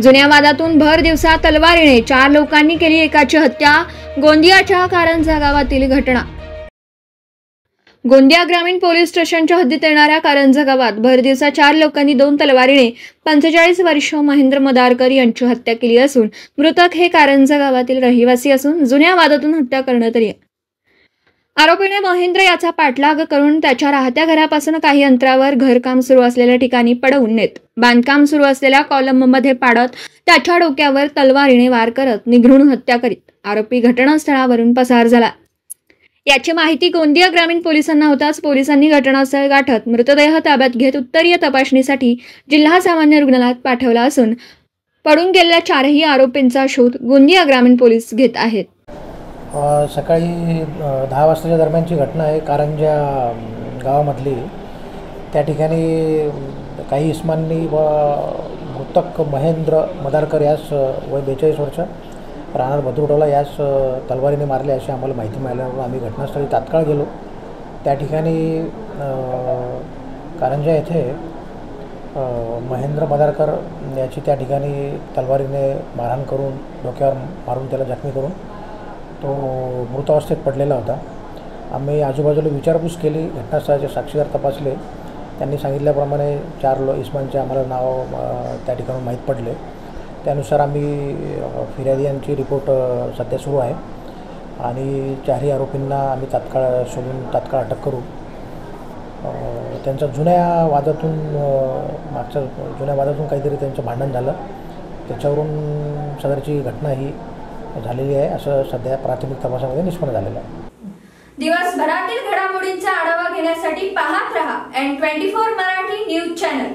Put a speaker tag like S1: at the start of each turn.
S1: जुन्या वादातून भर दिवसा तलवारीने 4 लोकांनी केली एकाची हत्या। गोंदियाच्या कारंजा गावातील घटना। गोंदिया ग्रामीण पोलीस स्टेशनच्या हद्दीत येणाऱ्या कारंजा गावात भर दिवसा 4 लोकांनी 2 तलवारीने 45 वर्षीय महेंद्र मदारकर यांची हत्या केली असून मृतक हे कारंजा गावातील रहिवासी असून जुन्या वादातून हत्या करण्यात आली। आरोपीने महेंद्र याचा पाठलाग करून त्याच्या राहत्या घरापासून काही अंतरावर घरकाम सुरू असलेल्या ठिकाणी पडवून नेत बांधकाम सुरू असलेल्या कॉलममध्ये पाडत त्याच्या डोक्यावर तलवारीने वार करत निघृण हत्या करीत आरोपी घटनास्थळावरून पसार झाला। याची माहिती गोंदिया ग्रामीण पोलिसांना होताच पोलिसांनी घटनास्थळ गाठत मृतदेह ताब्यात घेत उत्तरीय तपासणीसाठी जिल्हा सामान्य रुग्णालयात पाठवला असून पडून गेलेल्या 4ही आरोपींचा शोध गोंदिया ग्रामीण पोलीस घेत आहेत।
S2: सकाळी 10 वाजताच्या दरम्यानची घटना आहे। कारंजा गावामधली त्या ठिकाणी काही इस्मांनी व मृतक महेंद्र मदारकर यास वय 42 वर्ष राहणार भद्रुटोला यास तलवारीने मारले अशी आम्हाला माहिती मिळाल्यावर आम्ही घटनास्थळी तात्काळ गेलो। त्या ठिकाणी कारंजा येथे महेंद्र मदारकर याची त्या ठिकाणी तलवारीने मारहाण करून डोक्यावर मारून त्याला जखमी करून तो मृत अवस्थेत पडलेला होता। आम्ही आजूबाजूला विचारपूस केली, घटनास्थळाचे साक्षीदार तपासले। त्यांनी सांगितल्याप्रमाणे 4 इस्मांचे आम्हाला नाव त्या ठिकाणी माहीत पडले। त्यानुसार आम्ही फिर्यादी यांची रिपोर्ट सध्या सुरू आहे आणि 4ही आरोपींना आम्ही तात्काळ शोधून तात्काळ अटक करू। त्यांच्या जुन्या वादातून काहीतरी त्यांचं भांडण झालं, त्याच्यावरून सदरची घटना ही झालेली आहे असं सध्या प्राथमिक तपासामध्ये निष्पन्न झालेलं आहे।
S1: दिवसभरातील घडामोडींचा आढावा घेण्यासाठी पाहत रहा N24 मराठी न्यूज चॅनल।